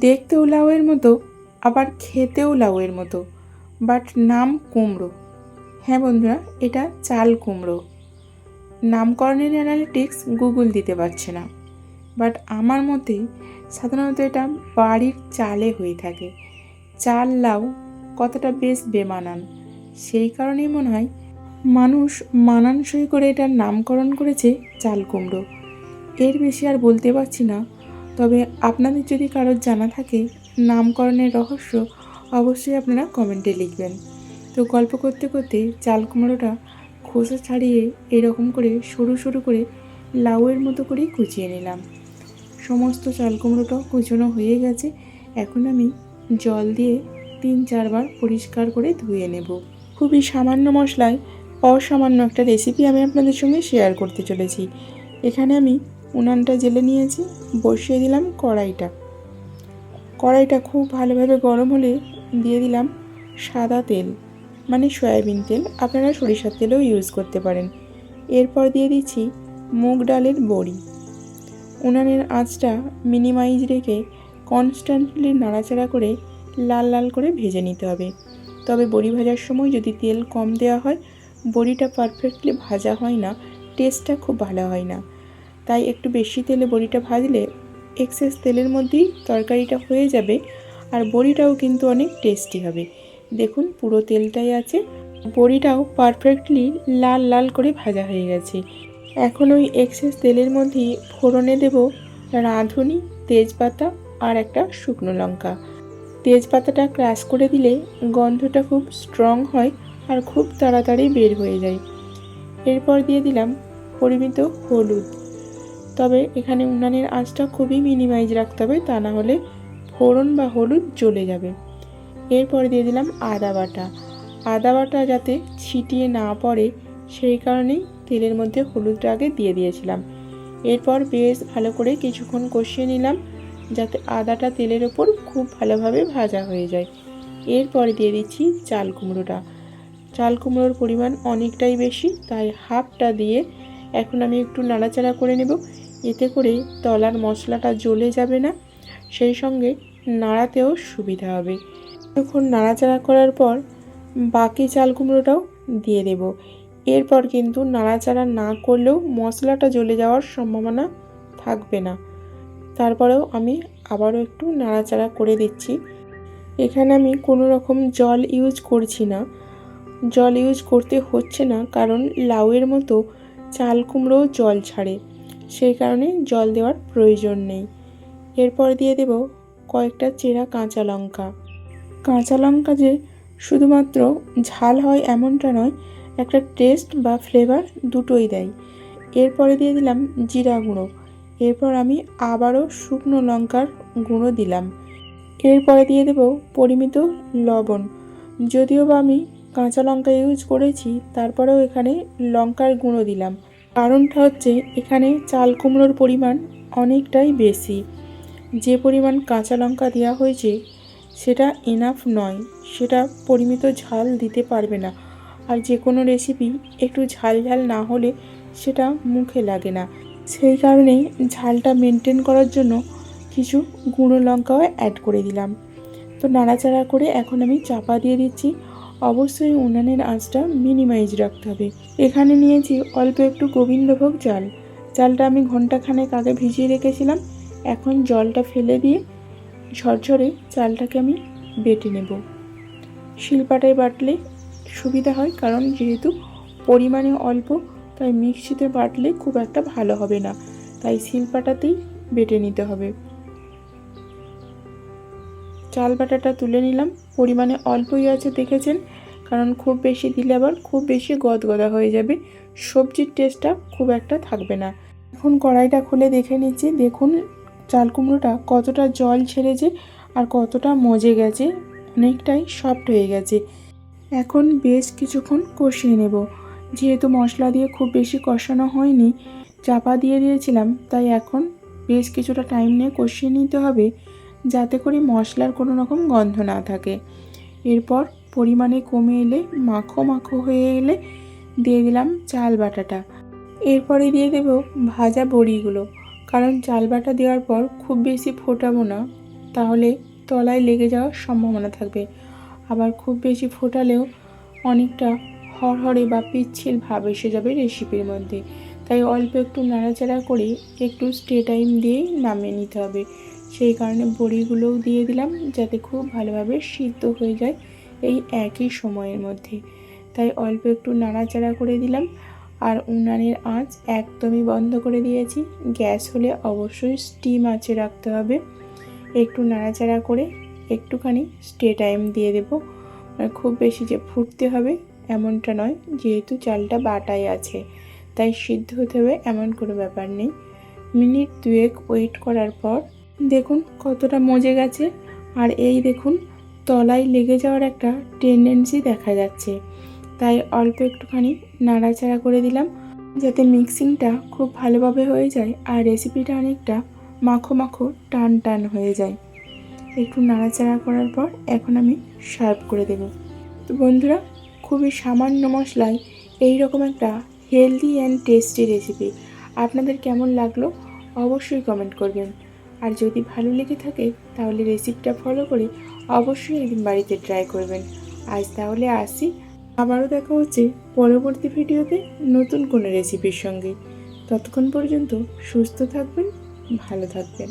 দেখতেও লাউয়ের মতো, আবার খেতেও লাউয়ের মতো, বাট নাম কুমড়ো। হ্যাঁ বন্ধুরা, এটা চাল কুমড়ো। নামকরণের অ্যানালিটিক্স গুগল দিতে পারছে না, বাট আমার মতে সাধারণত এটা বাড়ির চালে হয়ে থাকে। চাল লাউ কথাটা বেশ বেমানান, সেই কারণেই মনে হয় মানুষ মানানসই করে এটার নামকরণ করেছে চাল কুমড়ো। এর বেশি আর বলতে পারছি না। তবে আপনাদের যদি কারোর জানা থাকে নামকরণের রহস্য, অবশ্যই আপনারা কমেন্টে লিখবেন। তো গল্প করতে করতে চাল কুমড়োটা খোসা ছাড়িয়ে এরকম করে সরু সরু করে লাউয়ের মতো করেই কুচিয়ে নিলাম। সমস্ত চাল কুমড়োটাও কুচোনো হয়ে গেছে। এখন আমি জল দিয়ে 3-4 বার পরিষ্কার করে ধুয়ে নেব। খুবই সামান্য মশলায় অসামান্য একটা রেসিপি আমি আপনাদের সঙ্গে শেয়ার করতে চলেছি। এখানে আমি উনানটা জ্বেলে নিয়েছি, বসিয়ে দিলাম কড়াইটা খুব ভালোভাবে গরম হলে দিয়ে দিলাম সাদা তেল, মানে সয়াবিন তেল। আপনারা সরিষার তেলও ইউজ করতে পারেন। এরপর দিয়ে দিচ্ছি মুগ ডালের বড়ি। উনানের আঁচটা মিনিমাইজ রেখে কনস্ট্যান্টলি নাড়াচাড়া করে লাল লাল করে ভেজে নিতে হবে। তবে বড়ি ভাজার সময় যদি তেল কম দেওয়া হয়, বড়িটা পারফেক্টলি ভাজা হয় না, টেস্টটা খুব ভালো হয় না। তাই একটু বেশি তেলে বড়িটা ভাজলে এক্সেস তেলের মধ্যেই তরকারিটা হয়ে যাবে, আর বড়িটাও কিন্তু অনেক টেস্টি হবে। দেখুন পুরো তেলটাই আছে, বড়িটাও পারফেক্টলি লাল লাল করে ভাজা হয়ে গেছে। এখন ওই এক্সেস তেলের মধ্যেই ফোড়নে দেব রাঁধুনি, তেজপাতা আর একটা শুকনো লঙ্কা। তেজপাতাটা ক্রাশ করে দিলে গন্ধটা খুব স্ট্রং হয় আর খুব তাড়াতাড়ি বের হয়ে যায়। এরপর দিয়ে দিলাম পরিমিত হলুদ। তবে এখানে উনানের আঁচটা খুবই মিনিমাইজ রাখতে হবে, তা না হলে ফোড়ন বা হলুদ জ্বলে যাবে। এরপর দিয়ে দিলাম আদা বাটা যাতে ছিটিয়ে না পড়ে, সেই কারণেই তেলের মধ্যে হলুদটা আগে দিয়ে দিয়েছিলাম। এরপর বেশ ভালো করে কিছুক্ষণ কষিয়ে নিলাম, যাতে আদাটা তেলের ওপর খুব ভালোভাবে ভাজা হয়ে যায়। এরপর দিয়ে দিচ্ছি চাল কুমড়োটা। চাল কুমড়োর পরিমাণ অনেকটাই বেশি, তাই হাফটা দিয়ে এখন আমি একটু নাড়াচাড়া করে নেব। এতে করে তলার মশলাটা জ্বলে যাবে না, সেই সঙ্গে নাড়াতেও সুবিধা হবে। কিছুক্ষণ নাড়াচাড়া করার পর বাকি চাল কুমড়োটাও দিয়ে দেব। এরপর কিন্তু নাড়াচাড়া না করলেও মশলাটা জ্বলে যাওয়ার সম্ভাবনা থাকবে না। তারপরেও আমি আবারও একটু নাড়াচাড়া করে দিচ্ছি। এখানে আমি কোনো রকম জল ইউজ করছি না, জল ইউজ করতে হচ্ছে না, কারণ লাউয়ের মতো চাল কুমড়োও জল ছাড়ে, সেই কারণে জল দেওয়ার প্রয়োজন নেই। এরপর দিয়ে দেব কয়েকটা চেরা কাঁচা লঙ্কা। কাঁচা লঙ্কা যে শুধুমাত্র ঝাল হয় এমনটা নয়, একটা টেস্ট বা ফ্লেভার দুটোই দেয়। এরপরে দিয়ে দিলাম জিরা গুঁড়ো। এরপর আমি আবারও শুকনো লঙ্কার গুঁড়ো দিলাম। এরপরে দিয়ে দেব পরিমিত লবণ। যদিও বা আমি কাঁচা লঙ্কা ইউজ করেছি, তারপরেও এখানে লঙ্কার গুঁড়ো দিলাম। কারণটা হচ্ছে এখানে চাল কুমড়োর পরিমাণ অনেকটাই বেশি। যে পরিমাণ কাঁচা লঙ্কা দেওয়া হয়েছে সেটা এনাফ নয়, সেটা পরিমিত ঝাল দিতে পারবে না। আর যে কোনো রেসিপি একটু ঝাল ঝাল না হলে সেটা মুখে লাগে না, সেই কারণেই ঝালটা মেনটেন করার জন্য কিছু গুঁড়ো লঙ্কাও অ্যাড করে দিলাম। তো নাড়াচাড়া করে এখন আমি চাপা দিয়ে দিচ্ছি। অবশ্যই উনানের আঁচটা মিনিমাইজ রাখতে হবে। এখানে নিয়েছি অল্প একটু গোবিন্দভোগ চাল। চালটা আমি ঘন্টাখানেক আগে ভিজিয়ে রেখেছিলাম। এখন জলটা ফেলে দিয়ে ঝরঝরে চালটাকে আমি বেটে নেব। শিলপাটায় বাটলে সুবিধা হয়, কারণ যেহেতু পরিমাণে অল্প, তাই মিক্সিতে বাটলে খুব একটা ভালো হবে না, তাই শিলপাটাতেই বেটে নিতে হবে। চাল বাটাটা তুলে নিলাম। পরিমাণে অল্পই আছে দেখেছেন, কারণ খুব বেশি দিলে আবার খুব বেশি গদগদা হয়ে যাবে, সবজির টেস্টটা খুব একটা থাকবে না। এখন কড়াইটা খুলে দেখে নিচ্ছি, দেখুন চাল কুমড়োটা কতটা জল ছেড়েছে আর কতটা মজে গেছে, অনেকটাই সফট হয়ে গেছে। এখন বেশ কিছুক্ষণ কষিয়ে নেব। যেহেতু মশলা দিয়ে খুব বেশি কষানো হয়নি, চাপা দিয়ে দিয়েছিলাম, তাই এখন বেশ কিছুটা টাইম নিয়ে কষিয়ে নিতে হবে, যাতে করে মশলার কোনো রকম গন্ধ না থাকে। এরপর পরিমাণে কমে এলে, মাখো মাখো হয়ে এলে দিয়ে দিলাম চাল বাটাটা। এরপরে দিয়ে দেব ভাজা বড়িগুলো, কারণ চাল বাটা দেওয়ার পর খুব বেশি ফোটাবো না, তাহলে তলায় লেগে যাওয়ার সম্ভাবনা থাকবে। আবার খুব বেশি ফোটালেও অনেকটা হরহরে বা পিচ্ছিল ভাব এসে যাবে রেসিপির মধ্যে। তাই অল্প একটু নাড়াচাড়া করে একটু স্টে টাইম দিয়েই নামিয়ে নিতে হবে। সেই কারণে বড়িগুলোও দিয়ে দিলাম, যাতে খুব ভালোভাবে সিদ্ধ হয়ে যায় এই একই সময়ের মধ্যে। তাই অল্প একটু নাড়াচাড়া করে দিলাম। আর উনানের আঁচ একদমই বন্ধ করে দিয়েছি। গ্যাস হলে অবশ্যই স্টিম আঁচে রাখতে হবে। একটু নাড়াচাড়া করে একটুখানি স্টে টাইম দিয়ে দেবো। খুব বেশি যে ফুটতে হবে এমনটা নয়, যেহেতু চালটা বাটাই আছে তাই সিদ্ধ হতে হবে এমন কোনো ব্যাপার নেই। মিনিট 2 ওয়েট করার পর দেখুন কতটা মজে গেছে। আর এই দেখুন তলায় লেগে যাওয়ার একটা টেন্ডেন্সি দেখা যাচ্ছে। তাই অল্প একটুখানি নাড়াচাড়া করে দিলাম, যাতে মিক্সিংটা খুব ভালোভাবে হয়ে যায় আর রেসিপিটা অনেকটা মাখো মাখো টান টান হয়ে যায়। একটু নাড়াচাড়া করার পর এখন আমি সার্ভ করে দেব। তো বন্ধুরা, খুবই সামান্য মশলায় এই রকম একটা হেলদি অ্যান্ড টেস্টি রেসিপি আপনাদের কেমন লাগলো অবশ্যই কমেন্ট করবেন। আর যদি ভালো লেগে থাকে তাহলে রেসিপিটা ফলো করে অবশ্যই একদিন বাড়িতে ট্রাই করবেন। আজ তাহলে আসি, আবারও দেখা হচ্ছে পরবর্তী ভিডিওতে নতুন কোনো রেসিপির সঙ্গে। ততক্ষণ পর্যন্ত সুস্থ থাকবেন, ভালো থাকবেন।